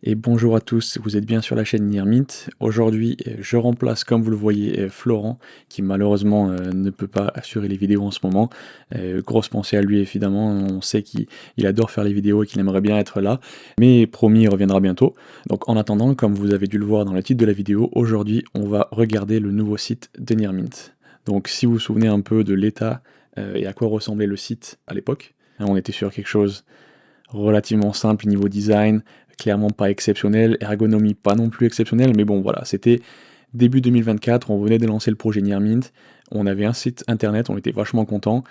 Et bonjour à tous, vous êtes bien sur la chaîne Nearmint. Aujourd'hui, je remplace, comme vous le voyez, Florent, qui malheureusement ne peut pas assurer les vidéos en ce moment. Grosse pensée à lui, évidemment. On sait qu'il adore faire les vidéos et qu'il aimerait bien être là. Mais promis, il reviendra bientôt. Donc en attendant, comme vous avez dû le voir dans le titre de la vidéo, aujourd'hui, on va regarder le nouveau site de Nearmint. Donc si vous vous souvenez un peu de l'état et à quoi ressemblait le site à l'époque, hein, on était sur quelque chose relativement simple niveau design, clairement pas exceptionnel, ergonomie pas non plus exceptionnelle, mais bon voilà, c'était début 2024, on venait de lancer le projet Nearmint, on avait un site internet, on était vachement contents,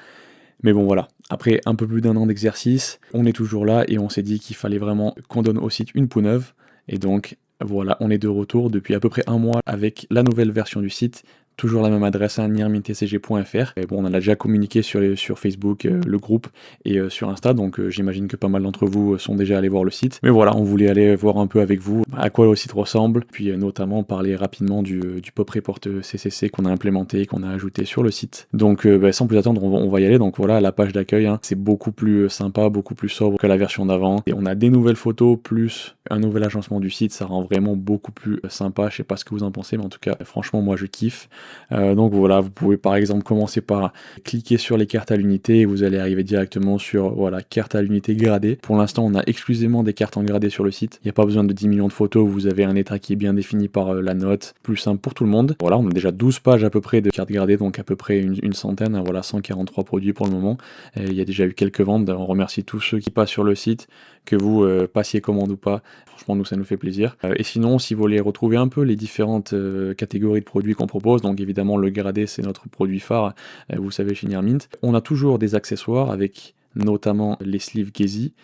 mais bon voilà, après un peu plus d'un an d'exercice, on est toujours là et on s'est dit qu'il fallait vraiment qu'on donne au site une peau neuve, et donc voilà, on est de retour depuis à peu près un mois avec la nouvelle version du site, toujours la même adresse, hein, nearminttcg.fr. Et bon, on en a déjà communiqué sur Facebook, le groupe, et sur Insta, donc j'imagine que pas mal d'entre vous sont déjà allés voir le site. Mais voilà, on voulait aller voir un peu avec vous à quoi le site ressemble, puis notamment parler rapidement du Pop Report CCC qu'on a implémenté, qu'on a ajouté sur le site. Donc sans plus attendre, on va y aller. Donc voilà, la page d'accueil, hein, c'est beaucoup plus sympa, beaucoup plus sobre que la version d'avant. Et on a des nouvelles photos, plus un nouvel agencement du site, ça rend vraiment beaucoup plus sympa. Je sais pas ce que vous en pensez, mais en tout cas, franchement, moi je kiffe. Donc voilà, vous pouvez par exemple commencer par cliquer sur les cartes à l'unité et vous allez arriver directement sur voilà, carte à l'unité gradée. Pour l'instant, on a exclusivement des cartes en gradé sur le site. Il n'y a pas besoin de 10 millions de photos, vous avez un état qui est bien défini par la note, plus simple pour tout le monde. Voilà, on a déjà 12 pages à peu près de cartes gradées, donc à peu près une centaine, hein, voilà, 143 produits pour le moment. Il y a déjà eu quelques ventes, on remercie tous ceux qui passent sur le site, que vous passiez commande ou pas, franchement nous ça nous fait plaisir. Et sinon, si vous voulez retrouver un peu les différentes catégories de produits qu'on propose, donc évidemment le gradé c'est notre produit phare, vous savez chez Nearmint, on a toujours des accessoires avec notamment les sleeves Gezi.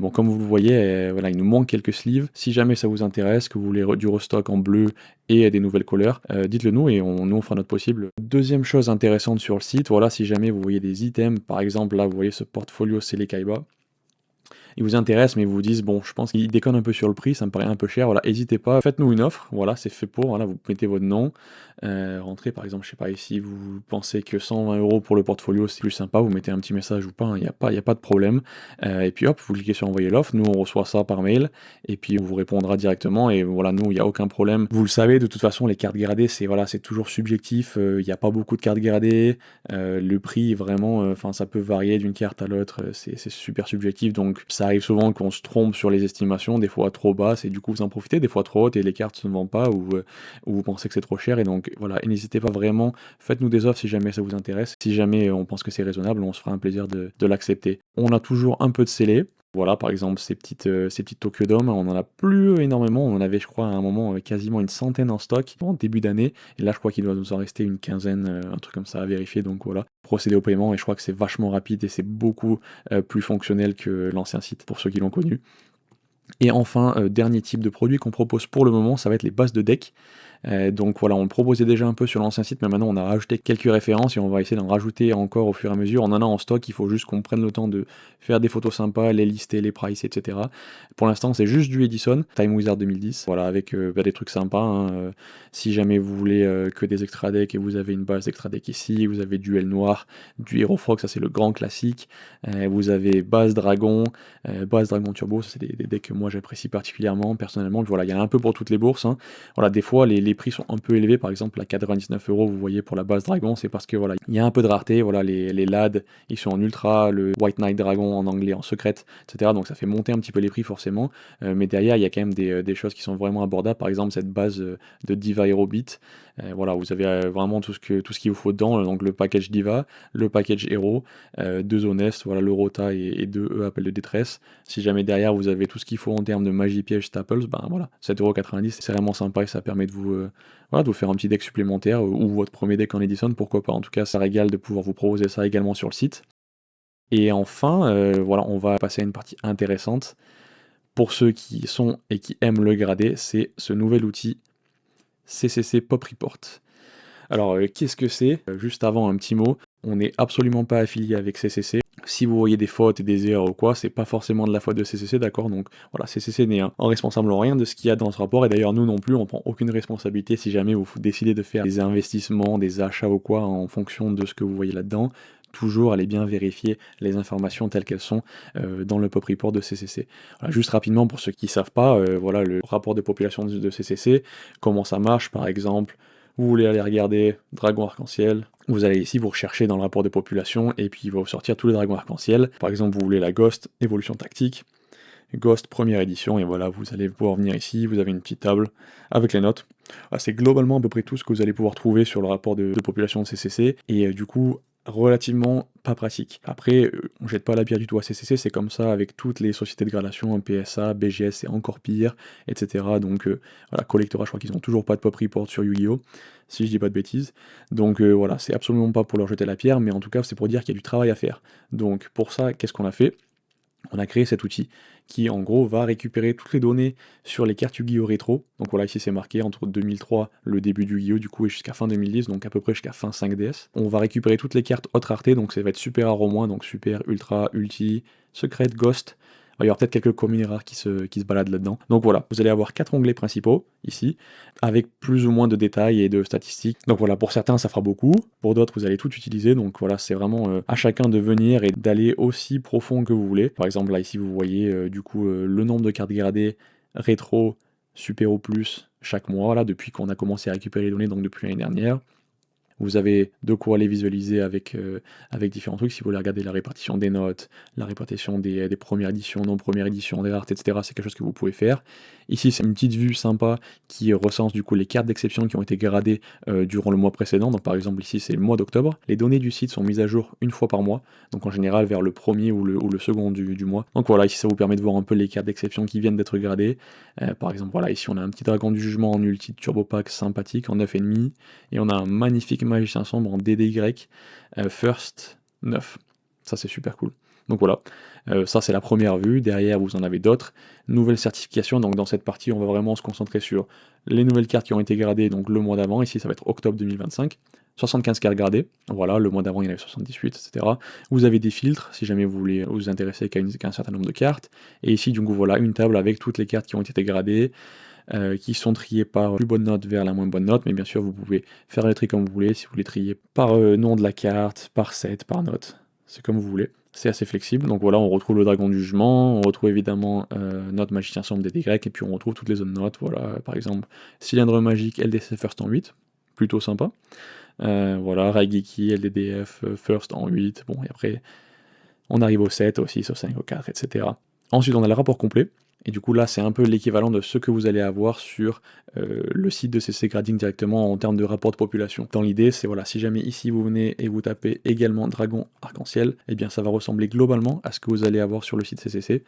Bon, comme vous le voyez, voilà, il nous manque quelques sleeves. Si jamais ça vous intéresse, que vous voulez du restock en bleu et des nouvelles couleurs, dites-le nous et nous on fera notre possible. Deuxième chose intéressante sur le site, voilà, si jamais vous voyez des items, par exemple là vous voyez ce portfolio Selekaiba, ils vous intéressent, mais ils vous disent, bon, je pense qu'ils déconnent un peu sur le prix, ça me paraît un peu cher, voilà, n'hésitez pas, faites-nous une offre, voilà, c'est fait pour, voilà, vous mettez votre nom, rentrez par exemple, je sais pas, ici, vous pensez que 120 € pour le portfolio, c'est plus sympa, vous mettez un petit message ou pas, il n'y a pas, y a pas de problème, et puis hop, vous cliquez sur envoyer l'offre, nous on reçoit ça par mail, et puis on vous répondra directement, et voilà, nous, il n'y a aucun problème. Vous le savez, de toute façon, les cartes gradées, c'est voilà, c'est toujours subjectif, il n'y a pas beaucoup de cartes gradées, le prix, vraiment, enfin, ça peut varier d'une carte à l'autre, c'est super subjectif, donc ça arrive souvent qu'on se trompe sur les estimations, des fois trop basses, et du coup vous en profitez, des fois trop hautes, et les cartes ne se vendent pas, ou vous pensez que c'est trop cher, et donc voilà, et n'hésitez pas vraiment, faites-nous des offres si jamais ça vous intéresse, si jamais on pense que c'est raisonnable, on se fera un plaisir de l'accepter. On a toujours un peu de scellé. Voilà, par exemple, ces petites Tokyo Dome, on en a plus énormément, on en avait, je crois, à un moment, quasiment une centaine en stock en début d'année, et là, je crois qu'il doit nous en rester une quinzaine, un truc comme ça à vérifier, donc voilà. Procéder au paiement, et je crois que c'est vachement rapide, et c'est beaucoup plus fonctionnel que l'ancien site, pour ceux qui l'ont connu. Et enfin, dernier type de produit qu'on propose pour le moment, ça va être les bases de deck. Donc voilà, on le proposait déjà un peu sur l'ancien site, mais maintenant on a rajouté quelques références et on va essayer d'en rajouter encore au fur et à mesure. On en a en stock, il faut juste qu'on prenne le temps de faire des photos sympas, les lister, les prices, etc. Pour l'instant, c'est juste du Edison, Time Wizard 2010, voilà, avec des trucs sympas, hein. Si jamais vous voulez que des extra decks et vous avez une base extra deck ici, vous avez Duel Noir, du Hero Frog, ça c'est le grand classique. Vous avez base Dragon Turbo, ça c'est des decks que moi j'apprécie particulièrement, personnellement. Voilà, il y en a un peu pour toutes les bourses, hein. Voilà, des fois les prix sont un peu élevés, par exemple à 99 €, vous voyez, pour la base Dragon, c'est parce que voilà, il y a un peu de rareté, voilà, les LAD, ils sont en ultra, le White Knight Dragon en anglais en secrète, etc. Donc ça fait monter un petit peu les prix forcément, mais derrière il y a quand même des choses qui sont vraiment abordables, par exemple cette base de Diva Hero Beat, voilà, vous avez vraiment tout ce qu'il vous faut dedans, donc le package Diva, le package Hero, deux Honest, voilà, le Rota et deux Appel de détresse. Si jamais derrière vous avez tout ce qu'il faut en termes de magie piège staples, ben voilà, 7,90 €, c'est vraiment sympa et ça permet de vous, voilà, de vous faire un petit deck supplémentaire ou votre premier deck en Edison, pourquoi pas. En tout cas, ça régale de pouvoir vous proposer ça également sur le site. Et enfin, voilà, on va passer à une partie intéressante. Pour ceux qui sont et qui aiment le gradé, c'est ce nouvel outil CCC Pop Report. Alors, qu'est-ce que c'est? Juste avant, un petit mot, on n'est absolument pas affilié avec CCC. Si vous voyez des fautes et des erreurs ou quoi, c'est pas forcément de la faute de CCC, d'accord? Donc voilà, CCC n'est en responsable en rien de ce qu'il y a dans ce rapport, et d'ailleurs nous non plus, on prend aucune responsabilité si jamais vous décidez de faire des investissements, des achats ou quoi en fonction de ce que vous voyez là-dedans. toujours aller bien vérifier les informations telles qu'elles sont dans le pop report de CCC. Voilà, juste rapidement pour ceux qui ne savent pas, voilà le rapport de population de CCC, comment ça marche par exemple. Vous voulez aller regarder dragon arc-en-ciel, vous allez ici, vous recherchez dans le rapport de population, et puis il va vous sortir tous les dragons arc-en-ciel. Par exemple, vous voulez la Ghost, évolution tactique, Ghost première édition, et voilà, vous allez pouvoir venir ici, vous avez une petite table avec les notes. Voilà, c'est globalement à peu près tout ce que vous allez pouvoir trouver sur le rapport de population de CCC, et du coup, relativement pas pratique. Après, on jette pas la pierre du tout à CCC, c'est comme ça avec toutes les sociétés de gradation, PSA, BGS, c'est encore pire, etc. Donc voilà, Collectora, je crois qu'ils ont toujours pas de pop report sur Yu-Gi-Oh! Si je dis pas de bêtises. Donc voilà, c'est absolument pas pour leur jeter la pierre, mais en tout cas, c'est pour dire qu'il y a du travail à faire. Donc pour ça, qu'est-ce qu'on a fait? On a créé cet outil qui en gros va récupérer toutes les données sur les cartes Yu-Gi-Oh! Rétro. Donc voilà, ici c'est marqué entre 2003, le début du Yu-Gi-Oh! Du coup, et jusqu'à fin 2010, donc à peu près jusqu'à fin 5DS. On va récupérer toutes les cartes haute rareté, donc ça va être super rare au moins, donc super, ultra, ulti, secret, ghost. Il y aura peut-être quelques communes rares qui se baladent là-dedans. Donc voilà, vous allez avoir 4 onglets principaux, ici, avec plus ou moins de détails et de statistiques. Donc voilà, pour certains ça fera beaucoup, pour d'autres vous allez tout utiliser, donc voilà, c'est vraiment à chacun de venir et d'aller aussi profond que vous voulez. Par exemple là ici vous voyez du coup le nombre de cartes gradées, rétro, super ou plus, chaque mois, là, depuis qu'on a commencé à récupérer les données, donc depuis l'année dernière. Vous avez de quoi les visualiser avec différents trucs. Si vous voulez regarder la répartition des notes, la répartition des premières éditions, non premières éditions, des rares, etc., c'est quelque chose que vous pouvez faire. Ici, c'est une petite vue sympa qui recense du coup les cartes d'exception qui ont été gradées durant le mois précédent. Donc par exemple ici, c'est le mois d'octobre. Les données du site sont mises à jour une fois par mois, donc en général vers le premier ou le second du mois. Donc voilà, ici ça vous permet de voir un peu les cartes d'exception qui viennent d'être gradées. Par exemple, voilà, ici on a un petit dragon du jugement en ulti turbo pack sympathique en 9,5, et on a un magnifique magicien sombre en DDY First 9. Ça c'est super cool. Donc voilà, ça c'est la première vue. Derrière vous en avez d'autres. Nouvelle certification, donc dans cette partie on va vraiment se concentrer sur les nouvelles cartes qui ont été gradées donc le mois d'avant. Ici ça va être octobre 2025. 75 cartes gradées, voilà, le mois d'avant il y en avait 78, etc. Vous avez des filtres, si jamais vous voulez vous intéresser qu'à un certain nombre de cartes. Et ici, du coup, voilà, une table avec toutes les cartes qui ont été gradées, qui sont triées par plus bonne note vers la moins bonne note, mais bien sûr, vous pouvez faire le tri comme vous voulez, si vous voulez trier par nom de la carte, par set, par note, c'est comme vous voulez. C'est assez flexible, donc voilà, on retrouve le dragon du jugement, on retrouve évidemment notre magicien sombre des DY, et puis on retrouve toutes les autres notes, voilà, par exemple, cylindre magique, LDC First en 8, plutôt sympa. Voilà, Raigeki, LDDF, First en 8, bon, et après, on arrive au 7, au 6, au 5, au 4, etc. Ensuite, on a le rapport complet, et du coup, là, c'est un peu l'équivalent de ce que vous allez avoir sur le site de CC Grading directement en termes de rapport de population. Dans l'idée, c'est voilà, si jamais ici vous venez et vous tapez également Dragon Arc-en-Ciel, eh bien ça va ressembler globalement à ce que vous allez avoir sur le site CCC,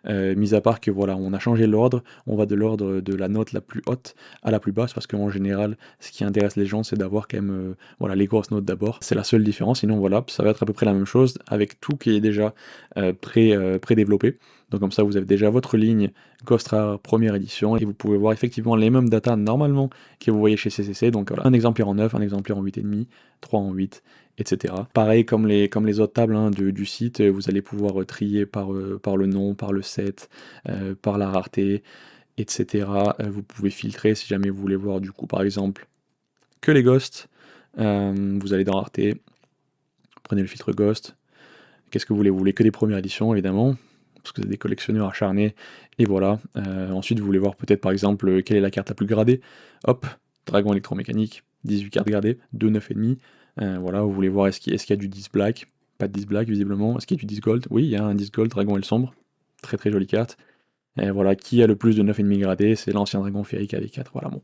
mis à part que voilà, on a changé l'ordre, on va de l'ordre de la note la plus haute à la plus basse, parce qu'en général, ce qui intéresse les gens, c'est d'avoir quand même voilà, les grosses notes d'abord. C'est la seule différence, sinon voilà, ça va être à peu près la même chose, avec tout qui est déjà pré-développé. Donc comme ça, vous avez déjà votre ligne Ghost Rare première édition, et vous pouvez voir effectivement les mêmes datas normalement que vous voyez chez CCC. Donc voilà, un exemplaire en 9, un exemplaire en 8,5, 3 en 8, etc. Pareil comme les autres tables hein, du site, vous allez pouvoir trier par le nom, par le set, par la rareté, etc. Vous pouvez filtrer si jamais vous voulez voir du coup par exemple que les ghosts. Vous allez dans rareté, prenez le filtre ghost. Qu'est-ce que vous voulez que des premières éditions évidemment, parce que c'est des collectionneurs acharnés, et voilà. Ensuite, vous voulez voir peut-être par exemple quelle est la carte la plus gradée. Hop, dragon électromécanique, 18 cartes gradées, 2 9,5. Voilà, vous voulez voir est-ce qu'il y a du 10 black, pas de 10 black visiblement. Est-ce qu'il y a du 10 gold? Oui, il y a un 10 gold, dragon et le sombre, très très jolie carte. Et voilà, qui a le plus de 9,5 gradés? C'est l'ancien dragon féerique avec 4. Voilà, bon.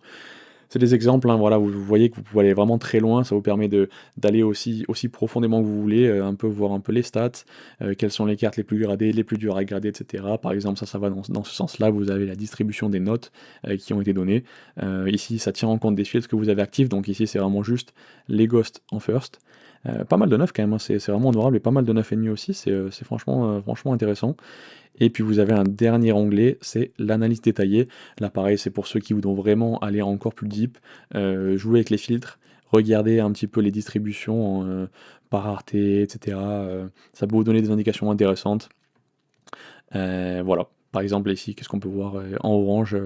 C'est des exemples, hein, voilà, vous voyez que vous pouvez aller vraiment très loin, ça vous permet d'aller aussi profondément que vous voulez, un peu voir un peu les stats, quelles sont les cartes les plus gradées, les plus dures à grader, etc. Par exemple, ça va dans ce sens-là, vous avez la distribution des notes qui ont été données. Ici, ça tient en compte des fields que vous avez actifs, donc ici, c'est vraiment juste les ghosts en first. Pas mal de 9 quand même, hein, c'est vraiment honorable, et pas mal de 9,5 aussi, c'est franchement intéressant. Et puis vous avez un dernier onglet, c'est l'analyse détaillée. Là pareil, c'est pour ceux qui voudront vraiment aller encore plus deep, jouer avec les filtres, regarder un petit peu les distributions par rareté, etc. Ça peut vous donner des indications intéressantes. Voilà. Par exemple ici, qu'est-ce qu'on peut voir en orange,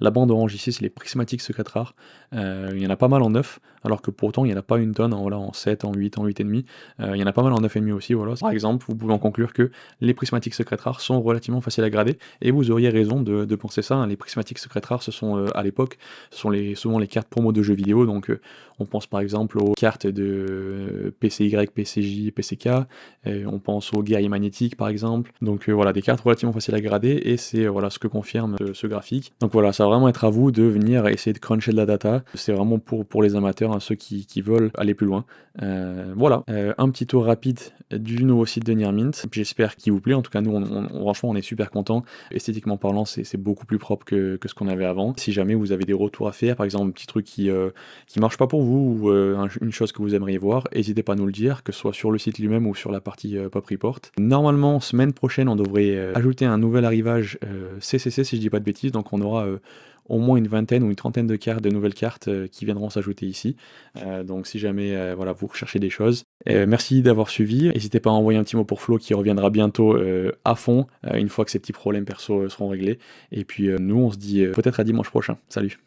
la bande orange ici, c'est les prismatiques secrètes rares. Il y en a pas mal en 9, alors que pourtant il n'y en a pas une tonne en, voilà, en 7, en 8, en 8,5. Il y en a pas mal en 9,5 aussi, voilà. Par exemple, vous pouvez en conclure que les prismatiques secrètes rares sont relativement faciles à grader, et vous auriez raison de penser ça, hein. Les prismatiques secrètes rares, ce sont à l'époque, ce sont souvent les cartes promo de jeux vidéo, donc on pense par exemple aux cartes de PCY, PCJ, PCK, on pense aux guerriers magnétiques par exemple, donc voilà, des cartes relativement faciles à grader, et c'est voilà ce que confirme ce graphique. Donc voilà, ça va vraiment être à vous de venir essayer de cruncher de la data, c'est vraiment pour les amateurs, hein, ceux qui veulent aller plus loin. Voilà, un petit tour rapide du nouveau site de Nearmint, j'espère qu'il vous plaît, en tout cas nous franchement on est super contents, esthétiquement parlant c'est beaucoup plus propre que ce qu'on avait avant. Si jamais vous avez des retours à faire, par exemple un petit truc qui marche pas pour vous, ou une chose que vous aimeriez voir, n'hésitez pas à nous le dire, que ce soit sur le site lui-même ou sur la partie Pop Report. Normalement, semaine prochaine, on devrait ajouter un nouvel arrivage CCC, si je dis pas de bêtises, donc on aura au moins une vingtaine ou une trentaine de cartes, de nouvelles cartes qui viendront s'ajouter ici. Donc si jamais voilà, vous recherchez des choses, merci d'avoir suivi. N'hésitez pas à envoyer un petit mot pour Flo qui reviendra bientôt à fond, une fois que ces petits problèmes perso seront réglés. Et puis nous, on se dit peut-être à dimanche prochain. Salut!